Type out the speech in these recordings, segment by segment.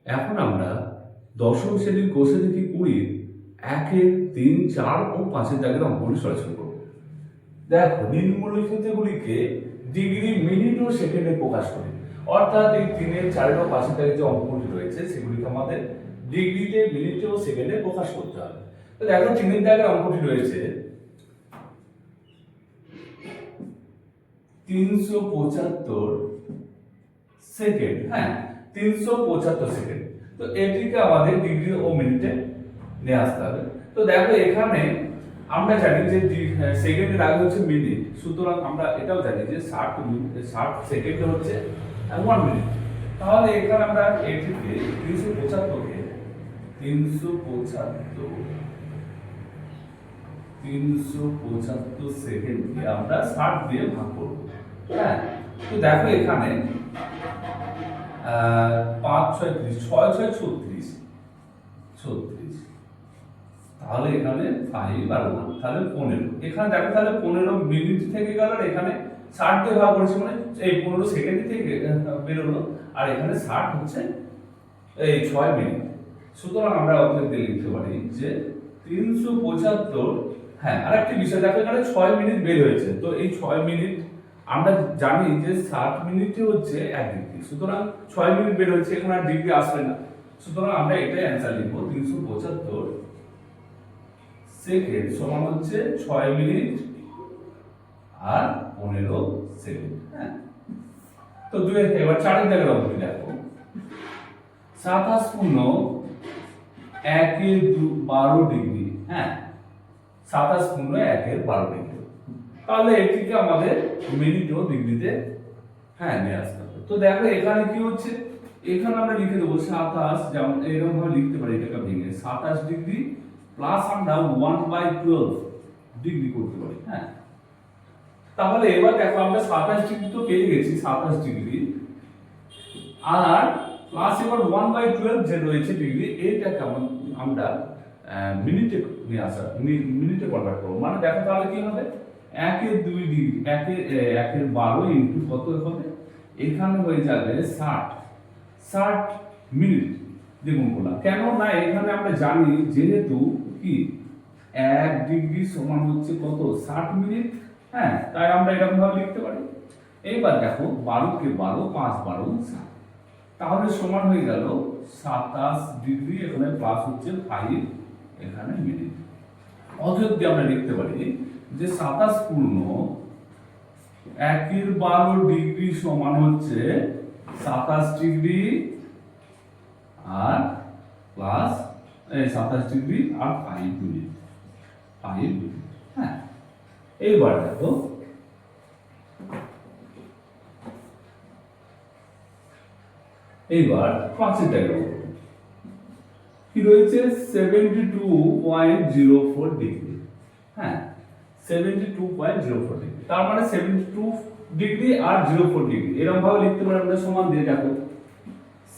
এখন আমরা দশম শ্রেণীর কোষে থেকে 20 1, 3, 4 ও 5 দাগের অঙ্কগুলি সরাসরি করব। দেখো, নিম্নলিখিতগুলিকে ডিগ্রি, মিনিট ও সেকেন্ডে প্রকাশ করি। অর্থাৎ এই 3, 4 ও 5 দাগের যে অঙ্কগুলি রয়েছে সেগুলিকে আমাদের ডিগ্রিতে, মিনিটে ও সেকেন্ডে প্রকাশ করতে হবে। তো দেখো, 3 দাগের অঙ্কটি রয়েছে 375 সেকেন্ড। হ্যাঁ, 375 সেকেন্ড। তো এটিকে আমাদের ডিগ্রি ও মিনিটে নিয়ে আসতে হবে। তো দেখো, এখানে আমরা জানি যে সেকেন্ডের আগে হচ্ছে মিনিট, সুতরাং আমরা এটাও জানি যে 60 সেকেন্ড হচ্ছে 1 মিনিট। তাহলে এখানে আমরা এটিকে 375 সেকেন্ডকে আমরা 60 দিয়ে ভাগ করব। হ্যাঁ, তো দেখো এখানে 5 6 30, 6 6 36, তাহলে এখানে 5 আর 1 তাহলে 15। এখানে দেখো, তাহলে 15 মিনিট থেকে গেল, আর এখানে 60 দিয়ে ভাগ করেছি মানে এই 15 সেকেন্ড থেকে বেরোলো, আর এখানে 60 হচ্ছে এই 6 মিনিট। সুতরাং আমরা অতএব লিখতে পারি যে 375। হ্যাঁ, আরেকটি বিষয় দেখো, এখানে 6 মিনিট বের হয়েছে। তো এই 6 মিনিট আমরা জানি যে 60 মিনিটে হচ্ছে 1 ডিগ্রি, সুতরাং 6 মিনিট বের হয়েছে, এখানে আর ডিগ্রি আসবে না। সুতরাং আমরা এটাই অ্যান্সার লিখবো, 375 সেকেন্ড সমান হচ্ছে 6 মিনিট আর 15 সেকেন্ড। হ্যাঁ, তো এবার 4 দাগের অঙ্কটি দেখো, 27 পূর্ণ 1 এর 12 ডিগ্রি। হ্যাঁ, 27 পূর্ণ 1 এর 12 ডিগ্রি। তাহলে এটিকে আমাদের মিনিট ও ডিগ্রিতে নিয়ে আসতে হবে। তো দেখো, এখানে কি হচ্ছে, এখানে আমরা লিখে দেবো 27, যেমন এরকম ভাবে লিখতে পারি, এটাকে ভেঙে 27 ডিগ্রি প্লাস আমরা 1/12 ডিগ্রি করতে পারি। হ্যাঁ, তাহলে এবার দেখো, আমরা 27 ডিগ্রি তো পেয়ে গেছি, 27 ডিগ্রি, আর প্লাস এবার 1/12 যে রয়েছে ডিগ্রি, এইটাকে আমরা মিনিটে নিয়ে আসা, মিনিটে কনভার্ট করবো। মানে দেখো, তাহলে কি হবে, 1 এর 2 ডিগ্রি, 1 এর 12 ইনটু কত হবে, এখানে হয়ে যাবে 60 মিনিট দ্বিগুণ করলাম। কেন না, এখানে আমরা জানি যেহেতু কি 1 ডিগ্রি সমান হচ্ছে কত, 60 মিনিট। হ্যাঁ, তাই আমরা এরকম ভাবে লিখতে পারি। এইবার দেখো, 12 কে 12, 5 12 60, তাহলে সমান হয়ে গেল 27 ডিগ্রি, এখানে প্লাস হচ্ছে 5 এখানে মিনিট। অতএব আমরা লিখতে পারি যে 27 পূর্ণ 1 এর 12 ডিগ্রি সমান হচ্ছে 27 ডিগ্রি আর প্লাস 27 ডিগ্রি আর 5 মিনিট, 5 মিনিট। হ্যাঁ, এইবার দেখো, এইবার 5 দাগের কি রয়েছে, 72.04 ডিগ্রি। হ্যাঁ, 72.04 ডিগ্রি, তার মানে 72 ডিগ্রি আর 04 ডিগ্রি এরকম ভাবে লিখতে পারি আমরা, সমান দিয়ে দেখো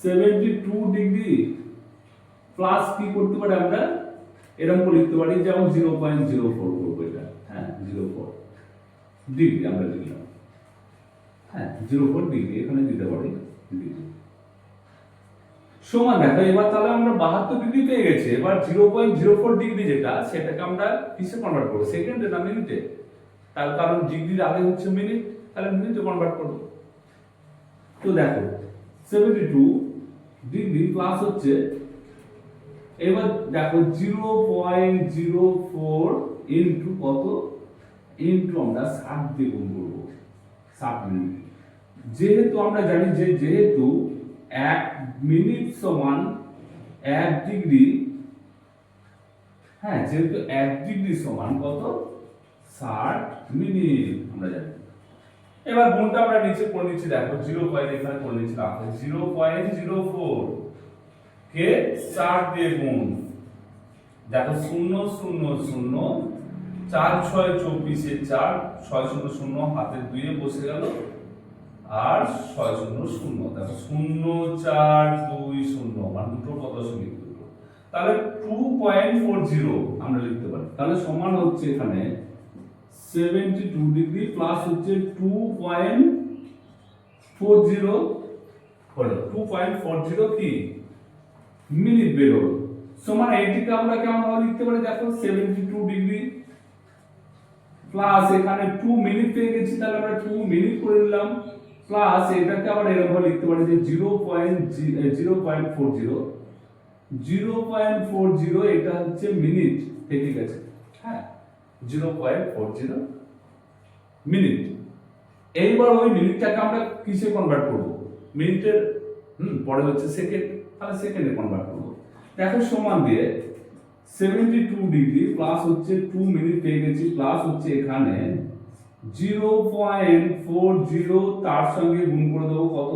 72 ডিগ্রি প্লাস কি করতে পারি আমরা, এরকম করে লিখতে পারি, যেমন 0.04 করবো এটা। হ্যাঁ, 04 ডিগ্রি আমরা লিখলাম। হ্যাঁ, 04 ডিগ্রি এখানে দিতে পারি ডিগ্রি সমান। দেখো, এবার তাহলে আমরা 72 ডিগ্রি পেয়ে গেছি। এবার 0.04 ডিগ্রি যেটা, সেটাকে আমরা কিসে কনভার্ট করব, সেকেন্ডে না মিনিটে? তার কারণ ডিগ্রির আগে হচ্ছে মিনিট, তাহলে মিনিটে কনভার্ট করব। তো দেখো, 72 ডিগ্রি প্লাস হচ্ছে, এবার দেখো 0.04 ইনটু কত, ইনটু আমরা 60 দিয়ে গুণ করব, 60 মিনিট। যেহেতু আমরা জানি যে যেহেতু 1 মিনিট সমান 1 ডিগ্রি, হ্যাঁ, যেহেতু 1 ডিগ্রি সমান কত, 60 মিনিট আমরা জানি। এবার গুণটা আমরা নিচে করে নিচ্ছি, দেখো 0. এখানে করে নিচ্ছি, 0.04 কে 60 দিয়ে গুণ। দেখো 0 0 0, 4 6 24 4, 6 0 0 হাতে 2 এ বসে গেল, আর 6 0 0, দেখো 0 4 2 0, মানে দুটো কত সমান দুটো, তাহলে 2.40 আমরা লিখতে পারি। তাহলে সমান হচ্ছে এখানে 72 ডিগ্রি প্লাস হচ্ছে 2.40 হলো, 2.40 কি মিনিট বের হলো সমান এইটিকে আমরা কেমন ভাবে লিখতে পারি দেখো 72 ডিগ্রি প্লাস এখানে 2 মিনিট পেয়ে গেছি তাহলে আমরা 2 মিনিট করে নিলাম প্লাস এটাকে আবার এরকম ভাবে লিখতে পারি যে 0.40 এটা হচ্ছে মিনিট ঠিক আছে হ্যাঁ 0.40 মিনিট এইবার ওই মিনিটটাকে আমরা কিসে কনভার্ট করব মিনিটের পরে হচ্ছে সেকেন্ড তাহলে সেকেন্ডে কনভার্ট করব দেখো সমান দিয়ে 72 ডিগ্রি প্লাস হচ্ছে 2 মিনিট পেয়ে গেছি প্লাস হচ্ছে এখানে 0.40 তার সঙ্গে গুণ করে দেবো কত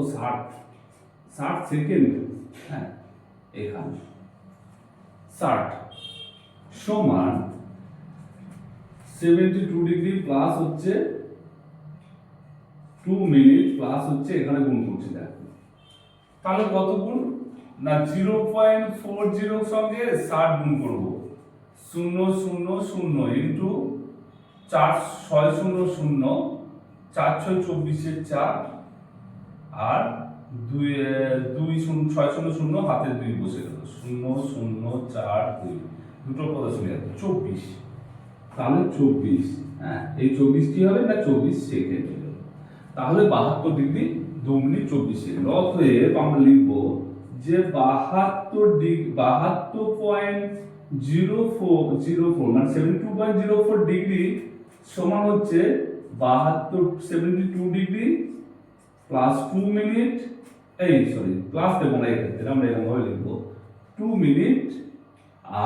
60 সেকেন্ড হ্যাঁ এখানে 60 সমান 72 ডিগ্রি প্লাস হচ্ছে 2 মিনিট প্লাস হচ্ছে এখানে গুণ করছি দেখো তাহলে কত গুণ না 0.40 সঙ্গে 60 গুণ করব 000 ইনটু 4600 424 4 আর 600 হাতে 2 বসে গেল 0042 দুটো পদ চলে গেল 24 তাহলে 24 হ্যাঁ এই 24 কি হবে না 24 সেকেন্ড হলো তাহলে 72 ডিগ্রি 2 মিনিট 24 সেকেন্ড অতএব আমরা লিখব যে 72.04 মানে 72.04 ডিগ্রি সমান হচ্ছে 72 ডিগ্রি প্লাস 2 মিনিট প্লাস দেবো না এক্ষেত্রে আমরা এরকম ভাবে লিখবো 2 মিনিট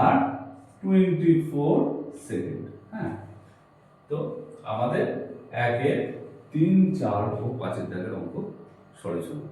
আর 24 সেকেন্ড হ্যাঁ তো আমাদের 1 3 4 ও 5 এর অঙ্ক সরাসরি